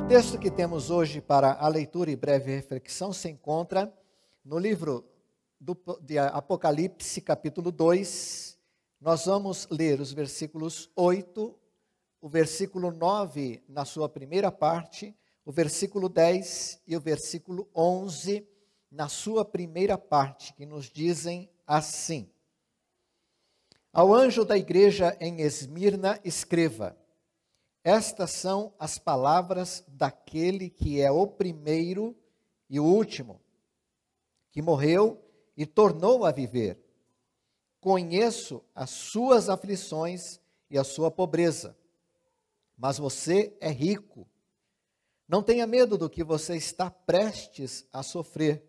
texto que temos hoje para a leitura e breve reflexão se encontra no livro de Apocalipse, capítulo 2. Nós vamos ler os versículos 8, o versículo 9 na sua primeira parte, o versículo 10 e o versículo 11 na sua primeira parte, que nos dizem assim: Ao anjo da igreja em Esmirna escreva: Estas são as palavras daquele que é o primeiro e o último, que morreu e tornou a viver. Conheço as suas aflições e a sua pobreza, mas você é rico. Não tenha medo do que você está prestes a sofrer.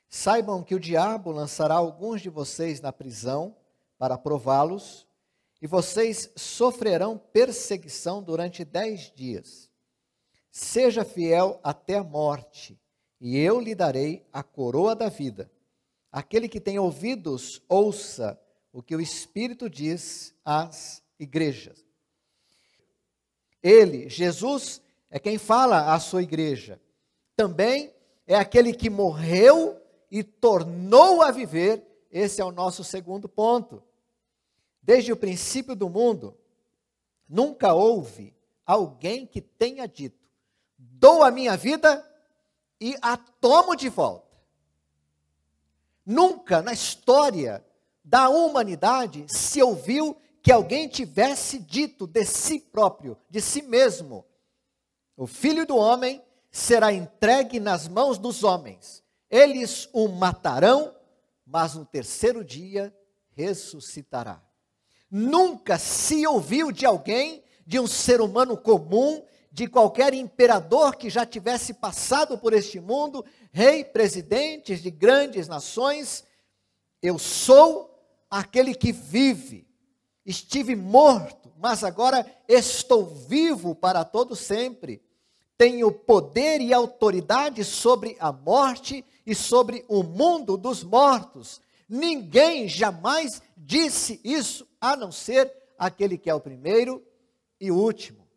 Saibam que o diabo lançará alguns de vocês na prisão para prová-los, e vocês sofrerão perseguição durante 10 dias. Seja fiel até a morte, e eu lhe darei a coroa da vida. Aquele que tem ouvidos, ouça o que o Espírito diz às igrejas. Ele, Jesus, é quem fala à sua igreja. Também é aquele que morreu e tornou a viver. Esse é o nosso segundo ponto. Desde o princípio do mundo, nunca houve alguém que tenha dito: dou a minha vida e a tomo de volta. Nunca na história da humanidade se ouviu que alguém tivesse dito de si próprio, de si mesmo: o Filho do Homem será entregue nas mãos dos homens. Eles o matarão, mas no terceiro dia ressuscitará. Nunca se ouviu de alguém, de um ser humano comum, de qualquer imperador que já tivesse passado por este mundo, rei, presidentes de grandes nações: eu sou aquele que vive, estive morto, mas agora estou vivo para todo sempre. Tenho poder e autoridade sobre a morte e sobre o mundo dos mortos. Ninguém jamais disse isso, a não ser aquele que é o primeiro e o último.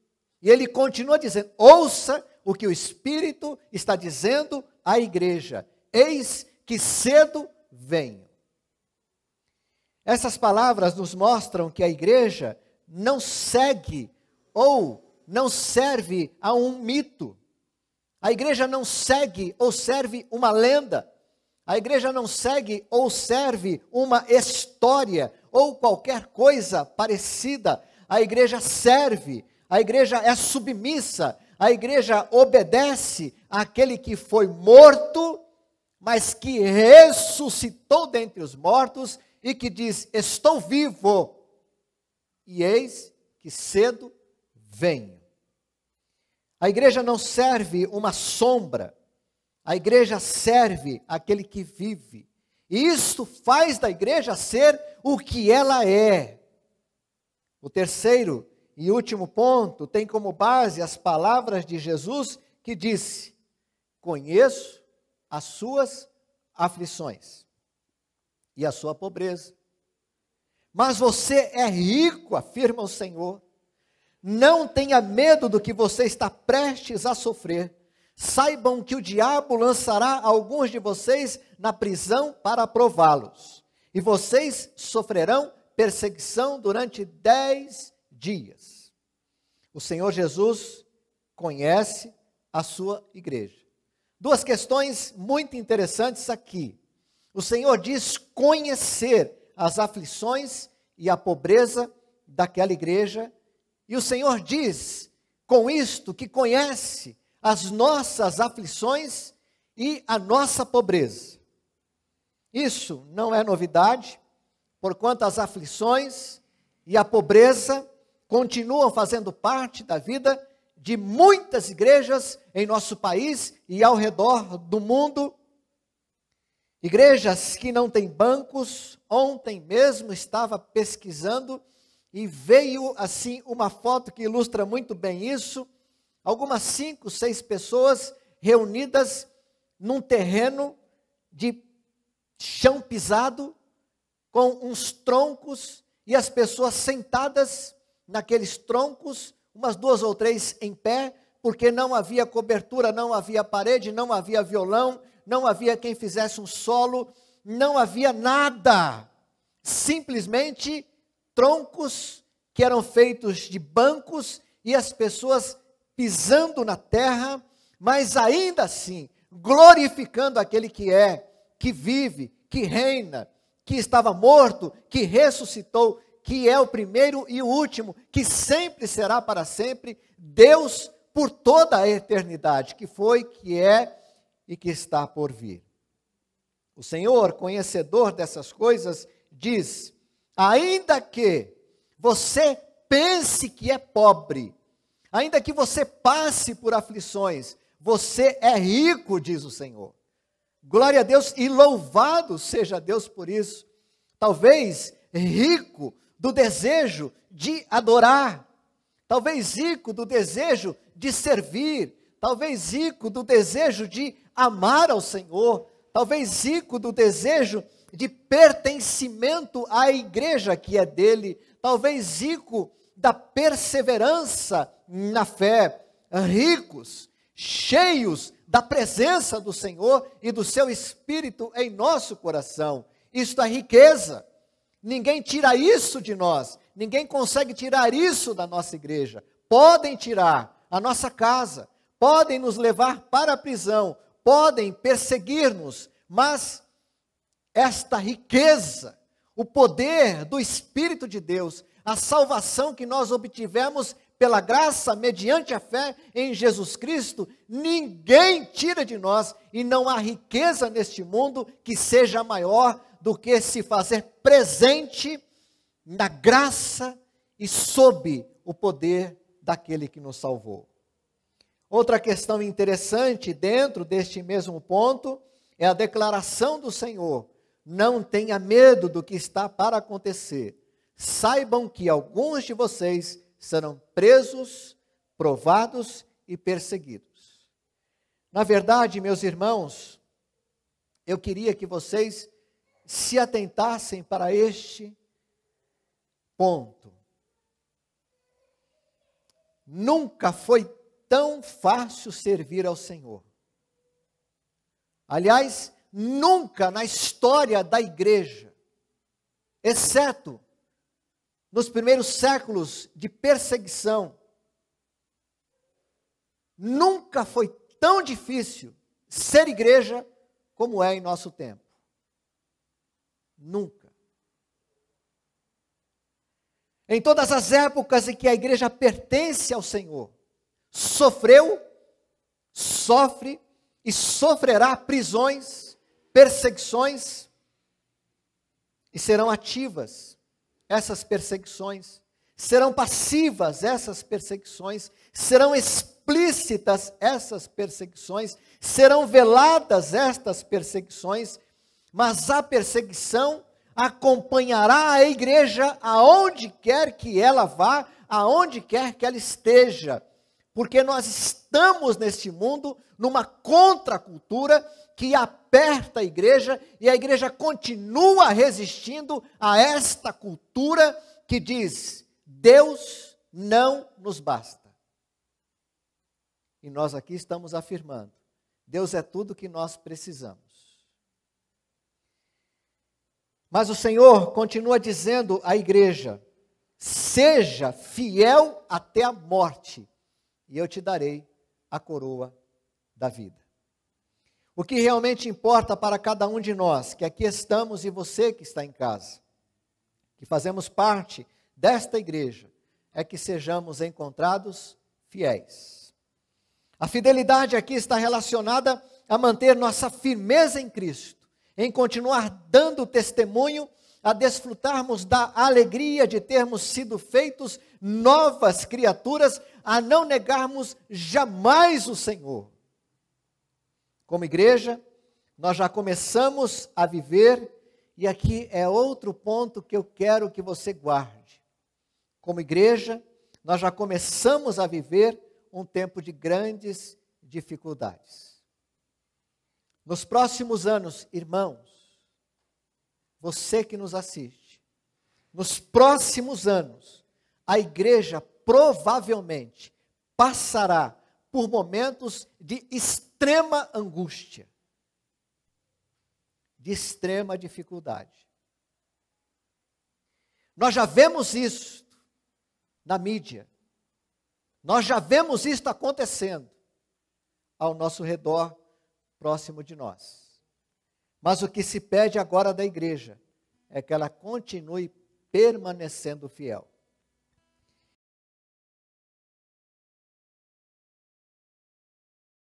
E ele continua dizendo: ouça o que o Espírito está dizendo à igreja: eis que cedo venho. Essas palavras nos mostram que a igreja não segue ou não serve a um mito. A igreja não segue ou serve uma lenda. A igreja não segue ou serve uma história ou qualquer coisa parecida. A igreja serve, a igreja é submissa, a igreja obedece àquele que foi morto, mas que ressuscitou dentre os mortos e que diz: estou vivo, e eis que cedo venho. A igreja não serve uma sombra, a igreja serve aquele que vive. E isso faz da igreja ser o que ela é. O terceiro e último ponto tem como base as palavras de Jesus, que disse: conheço as suas aflições e a sua pobreza, mas você é rico, afirma o Senhor. Não tenha medo do que você está prestes a sofrer. Saibam que o diabo lançará alguns de vocês na prisão para prová-los, e vocês sofrerão perseguição durante 10 dias. O Senhor Jesus conhece a sua igreja. Duas questões muito interessantes aqui. O Senhor diz conhecer as aflições e a pobreza daquela igreja, e o Senhor diz com isto que conhece as nossas aflições e a nossa pobreza. Isso não é novidade, porquanto as aflições e a pobreza continuam fazendo parte da vida de muitas igrejas em nosso país e ao redor do mundo. Igrejas que não têm bancos. Ontem mesmo estava pesquisando e veio assim uma foto que ilustra muito bem isso. Algumas 5, 6 pessoas reunidas num terreno de chão pisado, com uns troncos, e as pessoas sentadas naqueles troncos, umas 2 ou 3 em pé, porque não havia cobertura, não havia parede, não havia violão, não havia quem fizesse um solo, não havia nada. Simplesmente troncos que eram feitos de bancos e as pessoas pisando na terra, mas ainda assim glorificando aquele que é, que vive, que reina, que estava morto, que ressuscitou, que é o primeiro e o último, que sempre será para sempre, Deus por toda a eternidade, que foi, que é e que está por vir. O Senhor, conhecedor dessas coisas, diz: ainda que você pense que é pobre, ainda que você passe por aflições, você é rico, diz o Senhor. Glória a Deus e louvado seja Deus por isso. Talvez rico do desejo de adorar, talvez rico do desejo de servir, talvez rico do desejo de amar ao Senhor, talvez rico do desejo de pertencimento à igreja que é dele, talvez rico da perseverança na fé, ricos, cheios da presença do Senhor e do seu Espírito em nosso coração. Isto é riqueza. Ninguém tira isso de nós, ninguém consegue tirar isso da nossa igreja. Podem tirar a nossa casa, podem nos levar para a prisão, podem perseguir-nos, mas esta riqueza, o poder do Espírito de Deus, a salvação que nós obtivemos pela graça, mediante a fé em Jesus Cristo, ninguém tira de nós, e não há riqueza neste mundo que seja maior do que se fazer presente na graça e sob o poder daquele que nos salvou. Outra questão interessante dentro deste mesmo ponto é a declaração do Senhor: não tenha medo do que está para acontecer. Saibam que alguns de vocês serão presos, provados e perseguidos. Na verdade, meus irmãos, eu queria que vocês se atentassem para este ponto. Nunca foi tão fácil servir ao Senhor. Aliás, nunca na história da igreja, exceto nos primeiros séculos de perseguição, nunca foi tão difícil ser igreja como é em nosso tempo. Nunca. Em todas as épocas em que a igreja pertence ao Senhor, sofreu, sofre e sofrerá prisões, perseguições, e serão ativas essas perseguições, serão passivas essas perseguições, serão explícitas essas perseguições, serão veladas estas perseguições, mas a perseguição acompanhará a igreja aonde quer que ela vá, aonde quer que ela esteja, porque nós estamos neste mundo numa contracultura que aperta a igreja, e a igreja continua resistindo a esta cultura que diz: Deus não nos basta. E nós aqui estamos afirmando: Deus é tudo que nós precisamos. Mas o Senhor continua dizendo à igreja: seja fiel até a morte, e eu te darei a coroa da vida. O que realmente importa para cada um de nós, que aqui estamos, e você que está em casa, que fazemos parte desta igreja, é que sejamos encontrados fiéis. A fidelidade aqui está relacionada a manter nossa firmeza em Cristo, em continuar dando testemunho, a desfrutarmos da alegria de termos sido feitos novas criaturas, a não negarmos jamais o Senhor. Como igreja, nós já começamos a viver, e aqui é outro ponto que eu quero que você guarde. Como igreja, nós já começamos a viver um tempo de grandes dificuldades. Nos próximos anos, irmãos, você que nos assiste, nos próximos anos, a igreja provavelmente passará por momentos de extrema angústia, de extrema dificuldade. Nós já vemos isso na mídia. Nós já vemos isso acontecendo ao nosso redor, próximo de nós. Mas o que se pede agora da igreja é que ela continue permanecendo fiel.